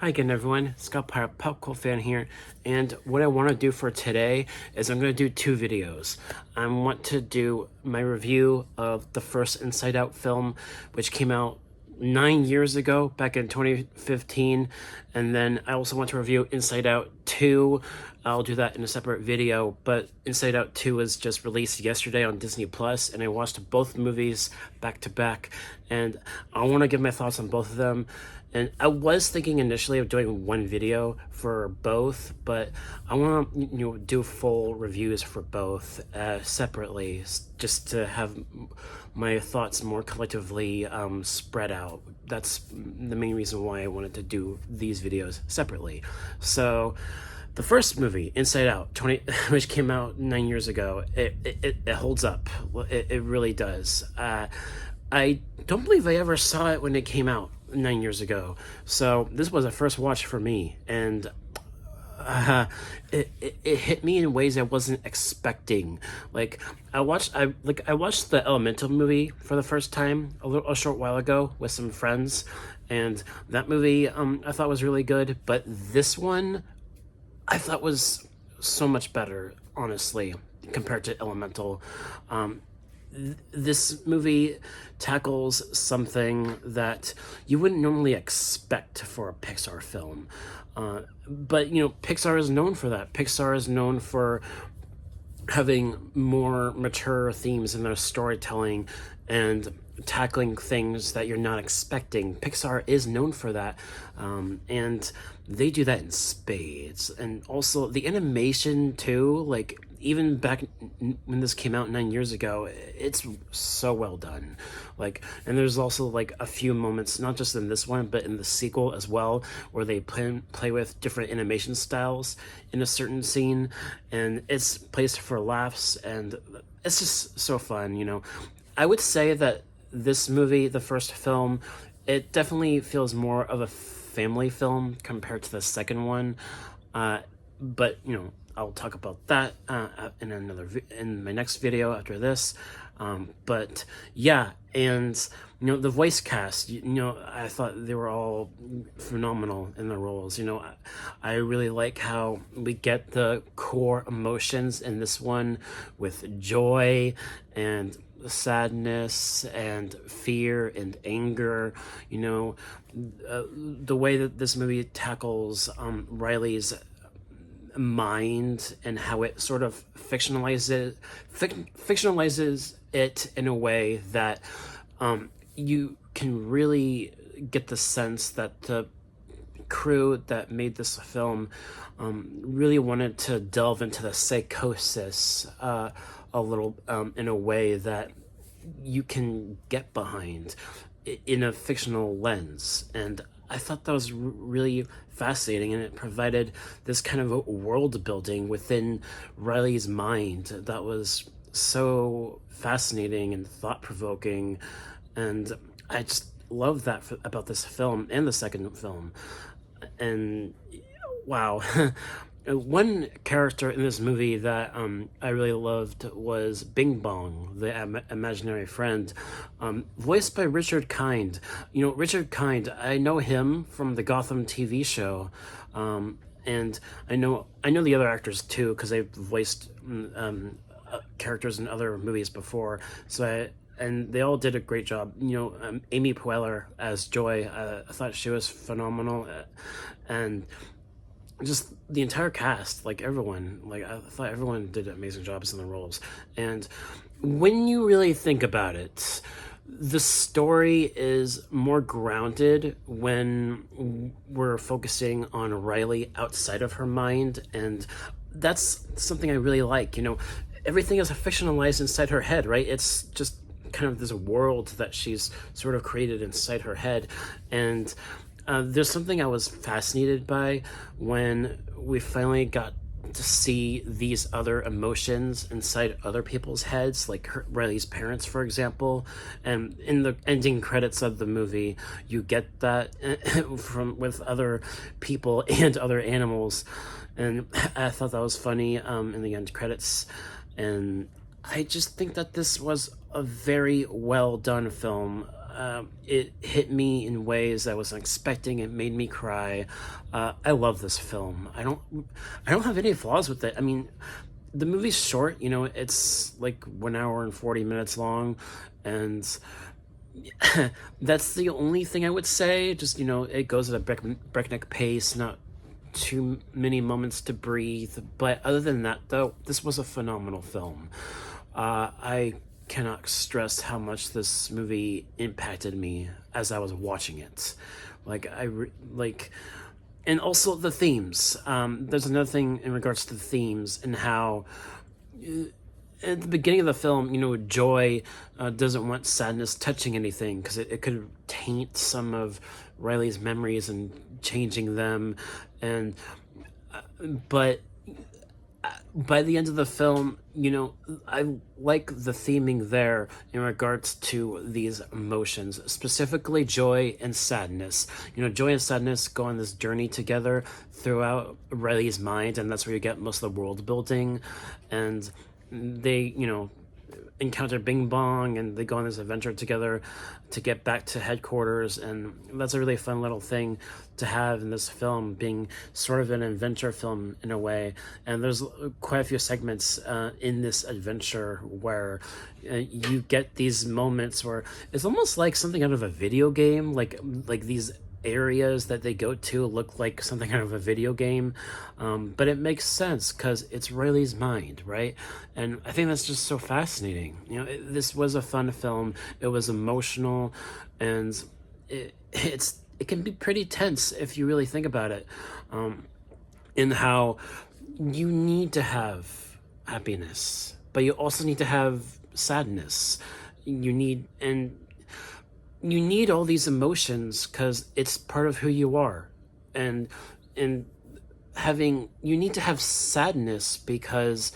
Hi again, everyone. Scott Pirate Pop Cult Fan here, and what I want to do for today is I'm going to do two videos. I want to do my review of the first Inside Out film, which came out 9 years ago, back in 2015, and then I also want to review Inside Out 2. I'll do that in a separate video, but Inside Out 2 was just released yesterday on Disney Plus, and I watched both movies back to back, and I want to give my thoughts on both of them. And I was thinking initially of doing one video for both, but I want to do full reviews for both separately, just to have my thoughts more collectively spread out. That's the main reason why I wanted to do these videos separately. So the first movie, Inside Out, which came out 9 years ago, it holds up. It really does. I don't believe I ever saw it when it came out 9 years ago. So this was a first watch for me, and it hit me in ways I wasn't expecting. Like I watched the Elemental movie for the first time a short while ago with some friends, and that movie I thought was really good. But this one I thought was so much better, honestly, compared to Elemental. This movie tackles something that you wouldn't normally expect for a Pixar film. But, Pixar is known for that. Pixar is known for having more mature themes in their storytelling and tackling things that you're not expecting. Pixar is known for that, and they do that in spades. And also the animation too, like even back when this came out 9 years ago, it's so well done. Like, and there's also like a few moments, not just in this one, but in the sequel as well, where they play with different animation styles in a certain scene, and it's placed for laughs, and it's just so fun. I would say that this movie, the first film, it definitely feels more of a family film compared to the second one. But I'll talk about that in my next video after this. But yeah, and the voice cast, I thought they were all phenomenal in their roles. I really like how we get the core emotions in this one with joy and sadness and fear and anger. The way that this movie tackles Riley's mind and how it sort of fictionalizes it in a way that you can really get the sense that the crew that made this film really wanted to delve into the psychosis a little, in a way that you can get behind in a fictional lens. And I thought that was really fascinating, and it provided this kind of a world building within Riley's mind that was so fascinating and thought-provoking. And I just love that about this film and the second film. And wow. One character in this movie that I really loved was Bing Bong, the imaginary friend, voiced by Richard Kind. Richard Kind, I know him from the Gotham TV show, and I know the other actors too, because they've voiced characters in other movies before. And they all did a great job. Amy Poehler as Joy, I thought she was phenomenal, and just the entire cast, like everyone, like I thought everyone did amazing jobs in the roles. And when you really think about it, the story is more grounded when we're focusing on Riley outside of her mind, and that's something I really like. Everything is fictionalized inside her head, right? It's just kind of this world that she's sort of created inside her head. And there's something I was fascinated by when we finally got to see these other emotions inside other people's heads, like Riley's parents, for example. And in the ending credits of the movie, you get that with other people and other animals. And I thought that was funny in the end credits. And I just think that this was a very well done film. It hit me in ways I wasn't expecting. It made me cry. I love this film. I don't have any flaws with it. I mean, the movie's short. You know, it's like 1 hour and 40 minutes long, and that's the only thing I would say. Just, you know, it goes at a breakneck pace, not too many moments to breathe. But other than that, though, this was a phenomenal film. I cannot stress how much this movie impacted me as I was watching it. Like, and also the themes. There's another thing in regards to the themes and how at the beginning of the film, you know, Joy doesn't want sadness touching anything because it could taint some of Riley's memories and changing them. And but by the end of the film, you know, I like the theming there in regards to these emotions, specifically joy and sadness. You know, joy and sadness go on this journey together throughout Riley's mind, and that's where you get most of the world building. And they, you know, encounter Bing Bong and they go on this adventure together to get back to headquarters, and that's a really fun little thing to have in this film, being sort of an adventure film in a way. And there's quite a few segments in this adventure where you get these moments where it's almost like something out of a video game, like these areas that they go to look like something out of a video game, but it makes sense because it's Riley's mind, right? And I think that's just so fascinating. You know, this was a fun film. It was emotional, and it can be pretty tense if you really think about it, in how you need to have happiness, but you also need to have sadness. You need all these emotions because it's part of who you are. And you need to have sadness because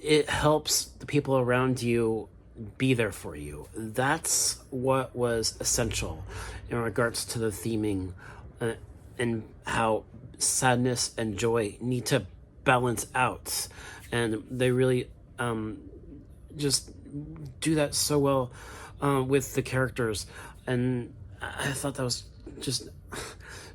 it helps the people around you be there for you. That's what was essential in regards to the theming, and how sadness and joy need to balance out. And they really just do that so well with the characters, and I thought that was just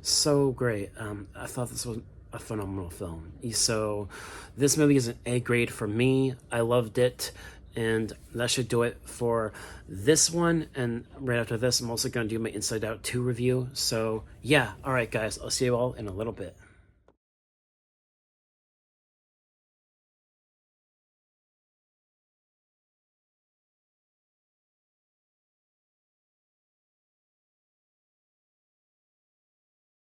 so great. I thought this was a phenomenal film. So this movie is an A grade for me. I loved it, and that should do it for this one. And right after this, I'm also going to do my Inside Out 2 review. So yeah, all right guys, I'll see you all in a little bit.